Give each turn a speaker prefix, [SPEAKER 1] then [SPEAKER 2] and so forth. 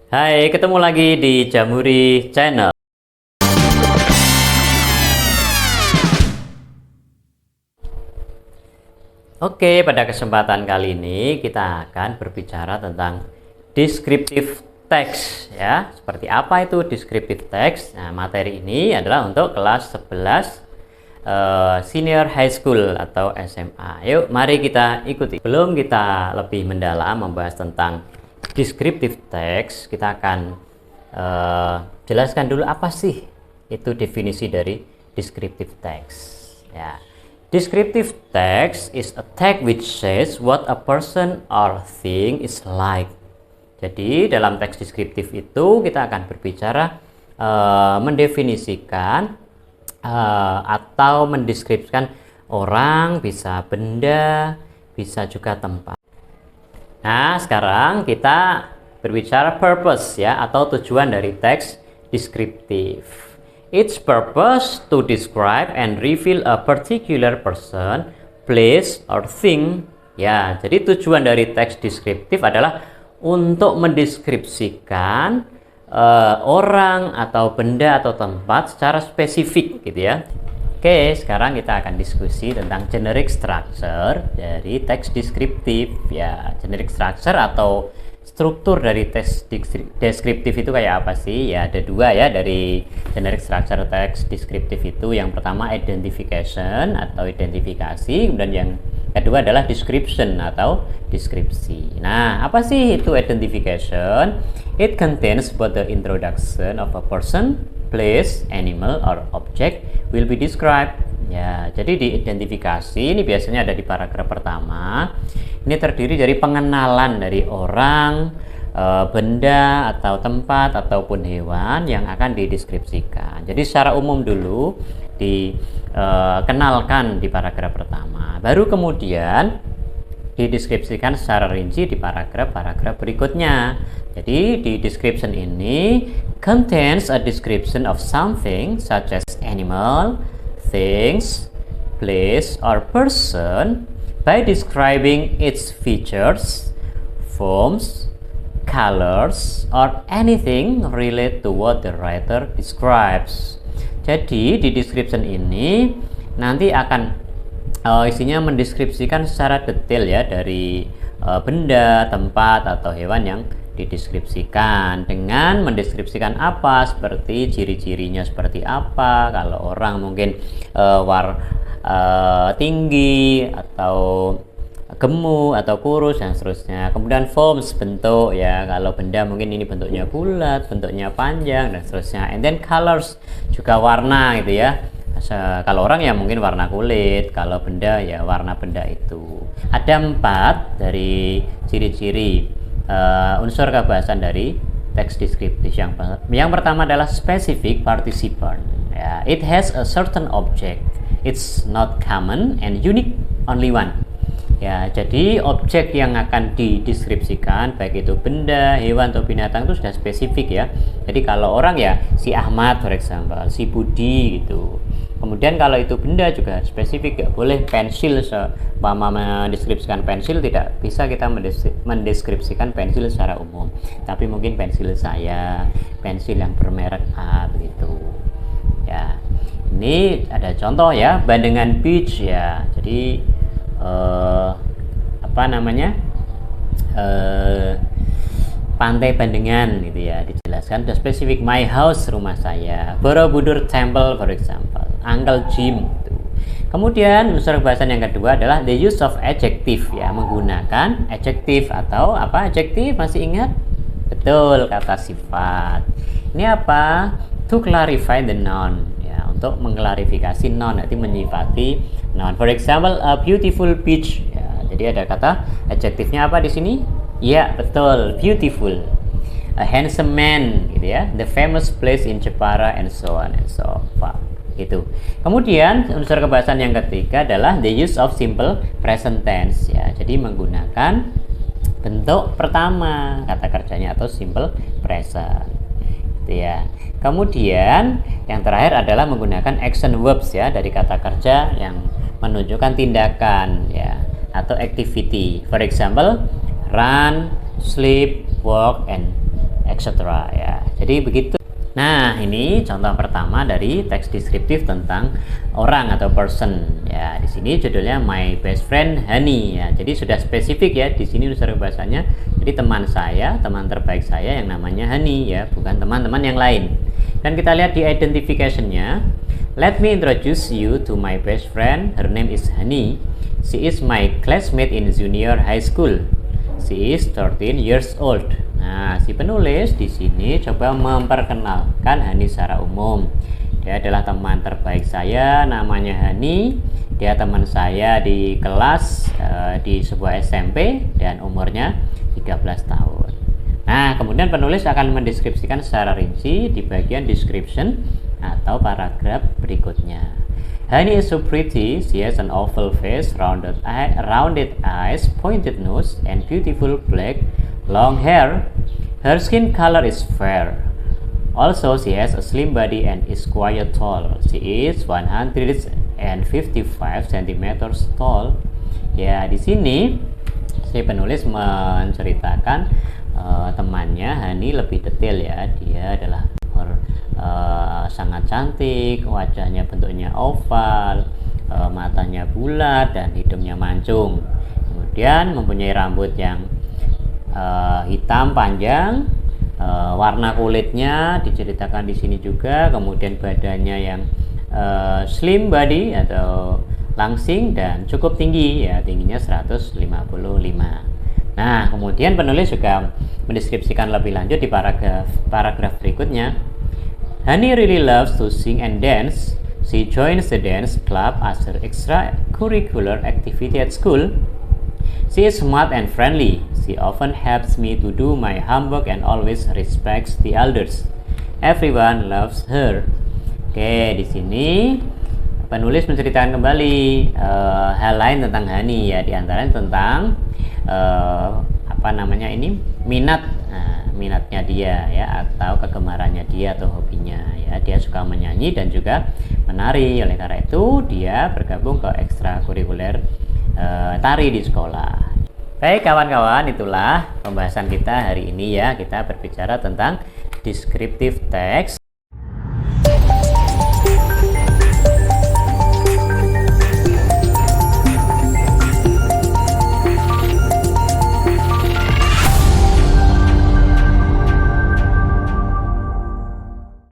[SPEAKER 1] Hai, ketemu lagi di Jamuri Channel. Oke, pada kesempatan kali ini kita akan berbicara tentang descriptive text ya. Seperti apa itu descriptive text? Nah, materi ini adalah untuk kelas 11 senior high school atau SMA. Yuk, mari kita ikuti. Sebelum kita lebih mendalam membahas tentang descriptive text, kita akan jelaskan dulu apa sih itu definisi dari descriptive text ya. Descriptive text is a text which says what a person or thing is like. Jadi dalam teks deskriptif itu kita akan berbicara mendefinisikan atau mendeskripsikan orang, bisa benda, bisa juga tempat. Nah, sekarang kita berbicara purpose ya, atau tujuan dari teks deskriptif. Its purpose to describe and reveal a particular person, place, or thing. Ya, jadi tujuan dari teks deskriptif adalah untuk mendeskripsikan orang atau benda atau tempat secara spesifik gitu ya. Oke, sekarang kita akan diskusi tentang generic structure dari teks deskriptif ya. Generic structure atau struktur dari teks deskriptif itu kayak apa sih? Ya, ada dua ya dari generic structure teks deskriptif itu. Yang pertama identification atau identifikasi, kemudian yang kedua adalah description atau deskripsi. Nah, apa sih itu identification? It contains both the introduction of a person, place, animal, or object will be described. Ya, jadi di identifikasi ini biasanya ada di paragraf pertama. Ini terdiri dari pengenalan dari orang, benda atau tempat ataupun hewan yang akan dideskripsikan. Jadi secara umum dulu dikenalkan di paragraf pertama. Baru kemudian dideskripsikan secara rinci di paragraf-paragraf berikutnya. Jadi di description ini contains a description of something such as animal, things, place, or person by describing its features, forms, colors, or anything related to what the writer describes. Jadi di description ini nanti akan isinya mendeskripsikan secara detail ya dari benda, tempat, atau hewan yang dideskripsikan dengan mendeskripsikan apa, seperti ciri-cirinya seperti apa. Kalau orang mungkin tinggi atau gemuk atau kurus dan seterusnya. Kemudian forms, bentuk ya, kalau benda mungkin ini bentuknya bulat, bentuknya panjang dan seterusnya. And then colors, juga warna gitu ya. Kalau orang ya mungkin warna kulit, kalau benda ya warna benda itu. Ada 4 dari ciri-ciri unsur kebahasan dari teks deskriptif. Yang pertama adalah specific participant ya. It has a certain object, it's not common and unique, only one. Ya, jadi objek yang akan dideskripsikan baik itu benda, hewan atau binatang itu sudah spesifik ya. Jadi kalau orang ya si Ahmad for example, si Budi gitu. Kemudian kalau itu benda juga spesifik, gak boleh pensil seumpama mendeskripsikan pensil, tidak bisa kita mendeskripsikan pensil secara umum. Tapi mungkin pensil saya, pensil yang bermerek A begitu. Ya. Ini ada contoh ya, Bandengan Beach ya. Jadi Pantai Bandengan gitu ya, dijelaskan the specific my house, rumah saya. Borobudur Temple for example, Uncle Jim gitu. Kemudian unsur bahasan yang kedua adalah the use of adjective ya, menggunakan adjective atau apa adjective, masih ingat? Betul, kata sifat. Ini apa? To clarify the noun ya, untuk mengklarifikasi noun, nanti menyifati noun. For example, a beautiful beach ya, jadi ada kata adjektifnya apa di sini? Ya, betul, beautiful. A handsome man gitu ya, the famous place in Jepara, and so on and so forth gitu. Kemudian unsur kebahasan yang ketiga adalah the use of simple present tense ya, jadi menggunakan bentuk pertama kata kerjanya atau simple present gitu ya. Kemudian yang terakhir adalah menggunakan action verbs ya, dari kata kerja yang menunjukkan tindakan ya atau activity. For example, run, sleep, walk, and etc. ya. Jadi begitu. Nah, ini contoh pertama dari teks deskriptif tentang orang atau person. Ya, di sini judulnya My Best Friend Honey ya. Jadi sudah spesifik ya di sini unsur bahasanya. Jadi teman saya, teman terbaik saya yang namanya Honey ya, bukan teman-teman yang lain. Dan kita lihat di identification-nya. Let me introduce you to my best friend. Her name is Honey. She is my classmate in junior high school. She is 13 years old. Nah, si penulis di sini coba memperkenalkan Hani secara umum. Dia adalah teman terbaik saya, namanya Hani. Dia teman saya di kelas di sebuah SMP dan umurnya 13 tahun. Nah, kemudian penulis akan mendeskripsikan secara rinci di bagian description atau paragraf berikutnya. Honey is so pretty. She has an oval face, rounded eyes, pointed nose, and beautiful black long hair. Her skin color is fair. Also, she has a slim body and is quite tall. She is 155 cm tall. Ya, di sini si penulis menceritakan temannya Hani lebih detail ya. Dia adalah sangat cantik, wajahnya bentuknya oval, matanya bulat dan hidungnya mancung. Kemudian mempunyai rambut yang hitam panjang, warna kulitnya diceritakan di sini juga. Kemudian badannya yang slim body atau langsing dan cukup tinggi ya, tingginya 155. Nah, kemudian penulis juga mendeskripsikan lebih lanjut di paragraf berikutnya. Honey really loves to sing and dance. She joins the dance club as her extracurricular activity at school. She is smart and friendly. She often helps me to do my homework and always respects the elders. Everyone loves her. Oke, di sini penulis menceritakan kembali hal lain tentang Hani ya, diantaranya tentang minatnya dia ya, atau kegemarannya dia atau hobinya ya. Dia suka menyanyi dan juga menari. Oleh karena itu dia bergabung ke ekstrakurikuler tari di sekolah. Baik kawan-kawan, itulah pembahasan kita hari ini ya. Kita berbicara tentang descriptive text.